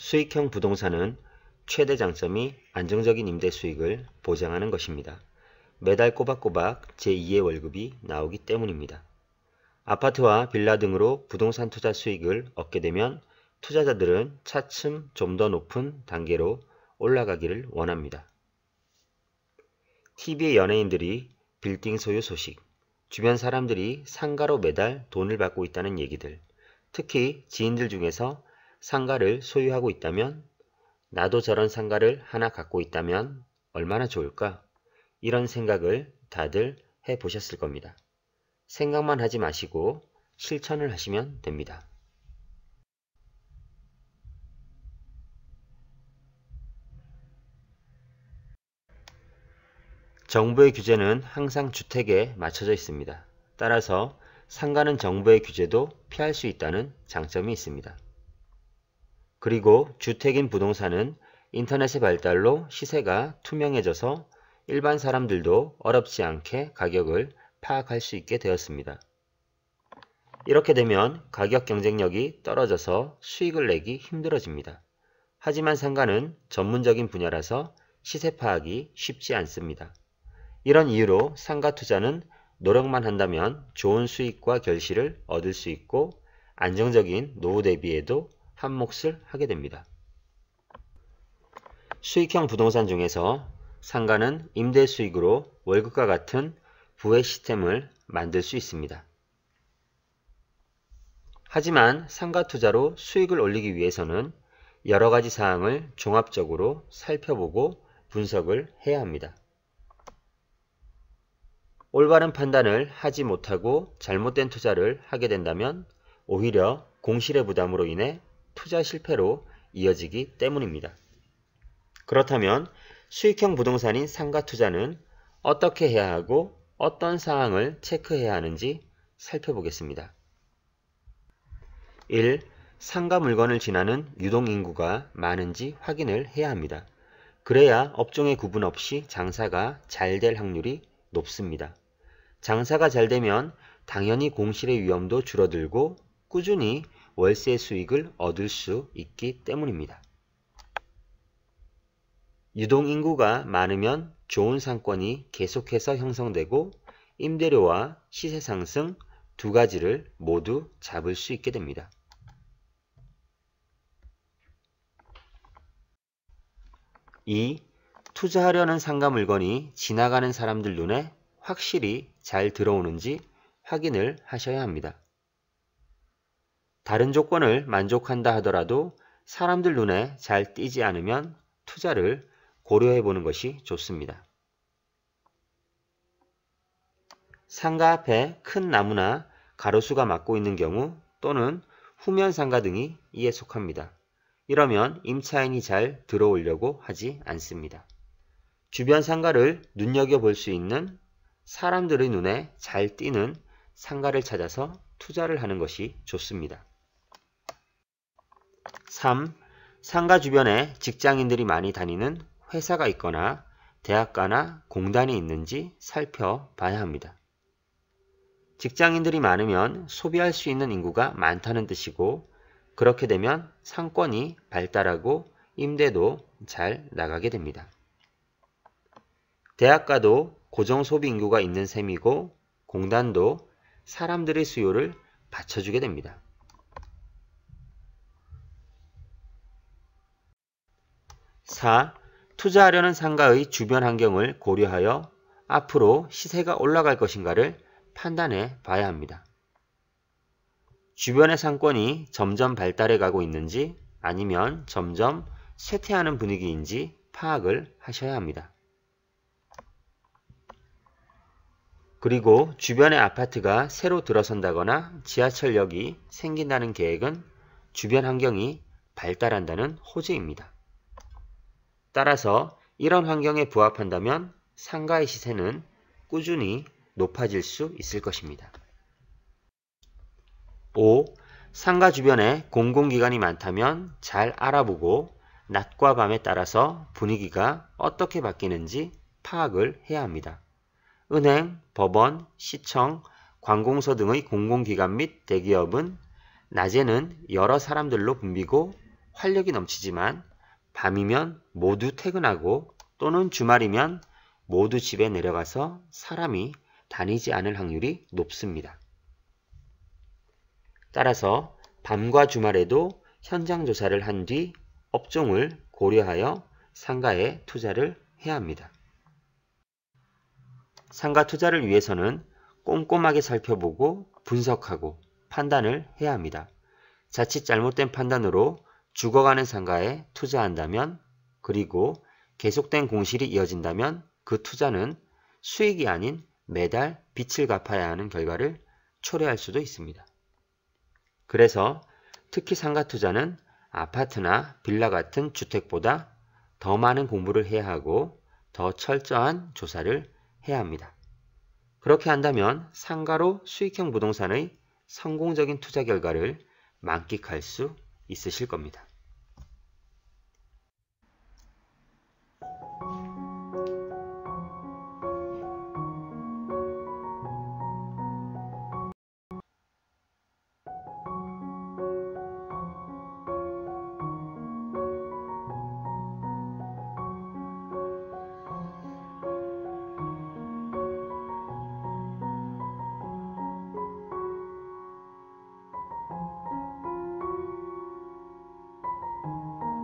수익형 부동산은 최대 장점이 안정적인 임대 수익을 보장하는 것입니다. 매달 꼬박꼬박 제2의 월급이 나오기 때문입니다. 아파트와 빌라 등으로 부동산 투자 수익을 얻게 되면 투자자들은 차츰 좀 더 높은 단계로 올라가기를 원합니다. TV의 연예인들이 빌딩 소유 소식, 주변 사람들이 상가로 매달 돈을 받고 있다는 얘기들, 특히 지인들 중에서 상가를 소유하고 있다면 나도 저런 상가를 하나 갖고 있다면 얼마나 좋을까? 이런 생각을 다들 해보셨을 겁니다. 생각만 하지 마시고 실천을 하시면 됩니다. 정부의 규제는 항상 주택에 맞춰져 있습니다. 따라서 상가는 정부의 규제도 피할 수 있다는 장점이 있습니다. 그리고 주택인 부동산은 인터넷의 발달로 시세가 투명해져서 일반 사람들도 어렵지 않게 가격을 파악할 수 있게 되었습니다. 이렇게 되면 가격 경쟁력이 떨어져서 수익을 내기 힘들어집니다. 하지만 상가는 전문적인 분야라서 시세 파악이 쉽지 않습니다. 이런 이유로 상가 투자는 노력만 한다면 좋은 수익과 결실을 얻을 수 있고 안정적인 노후 대비에도 한 몫을 하게 됩니다. 수익형 부동산 중에서 상가는 임대 수익으로 월급과 같은 부의 시스템을 만들 수 있습니다. 하지만 상가 투자로 수익을 올리기 위해서는 여러 가지 사항을 종합적으로 살펴보고 분석을 해야 합니다. 올바른 판단을 하지 못하고 잘못된 투자를 하게 된다면 오히려 공실의 부담으로 인해 투자 실패로 이어지기 때문입니다. 그렇다면 수익형 부동산인 상가 투자는 어떻게 해야 하고 어떤 사항을 체크해야 하는지 살펴보겠습니다. 1. 상가 물건을 지나는 유동인구가 많은지 확인을 해야 합니다. 그래야 업종의 구분 없이 장사가 잘 될 확률이 높습니다. 장사가 잘 되면 당연히 공실의 위험도 줄어들고 꾸준히 월세 수익을 얻을 수 있기 때문입니다. 유동인구가 많으면 좋은 상권이 계속해서 형성되고 임대료와 시세 상승 두 가지를 모두 잡을 수 있게 됩니다. 2. 투자하려는 상가 물건이 지나가는 사람들 눈에 확실히 잘 들어오는지 확인을 하셔야 합니다. 다른 조건을 만족한다 하더라도 사람들 눈에 잘 띄지 않으면 투자를 고려해 보는 것이 좋습니다. 상가 앞에 큰 나무나 가로수가 막고 있는 경우 또는 후면 상가 등이 이에 속합니다. 이러면 임차인이 잘 들어오려고 하지 않습니다. 주변 상가를 눈여겨볼 수 있는 사람들의 눈에 잘 띄는 상가를 찾아서 투자를 하는 것이 좋습니다. 3. 상가 주변에 직장인들이 많이 다니는 회사가 있거나 대학가나 공단이 있는지 살펴봐야 합니다. 직장인들이 많으면 소비할 수 있는 인구가 많다는 뜻이고 그렇게 되면 상권이 발달하고 임대도 잘 나가게 됩니다. 대학가도 고정 소비 인구가 있는 셈이고 공단도 사람들의 수요를 받쳐주게 됩니다. 4. 투자하려는 상가의 주변 환경을 고려하여 앞으로 시세가 올라갈 것인가를 판단해 봐야 합니다. 주변의 상권이 점점 발달해 가고 있는지 아니면 점점 쇠퇴하는 분위기인지 파악을 하셔야 합니다. 그리고 주변에 아파트가 새로 들어선다거나 지하철역이 생긴다는 계획은 주변 환경이 발달한다는 호재입니다. 따라서 이런 환경에 부합한다면 상가의 시세는 꾸준히 높아질 수 있을 것입니다. 5. 상가 주변에 공공기관이 많다면 잘 알아보고 낮과 밤에 따라서 분위기가 어떻게 바뀌는지 파악을 해야 합니다. 은행, 법원, 시청, 관공서 등의 공공기관 및 대기업은 낮에는 여러 사람들로 붐비고 활력이 넘치지만 밤이면 모두 퇴근하고 또는 주말이면 모두 집에 내려가서 사람이 다니지 않을 확률이 높습니다. 따라서 밤과 주말에도 현장 조사를 한 뒤 업종을 고려하여 상가에 투자를 해야 합니다. 상가 투자를 위해서는 꼼꼼하게 살펴보고 분석하고 판단을 해야 합니다. 자칫 잘못된 판단으로 죽어가는 상가에 투자한다면 그리고 계속된 공실이 이어진다면 그 투자는 수익이 아닌 매달 빚을 갚아야 하는 결과를 초래할 수도 있습니다. 그래서 특히 상가 투자는 아파트나 빌라 같은 주택보다 더 많은 공부를 해야 하고 더 철저한 조사를 해야 합니다. 그렇게 한다면 상가로 수익형 부동산의 성공적인 투자 결과를 만끽할 수 있으실 겁니다.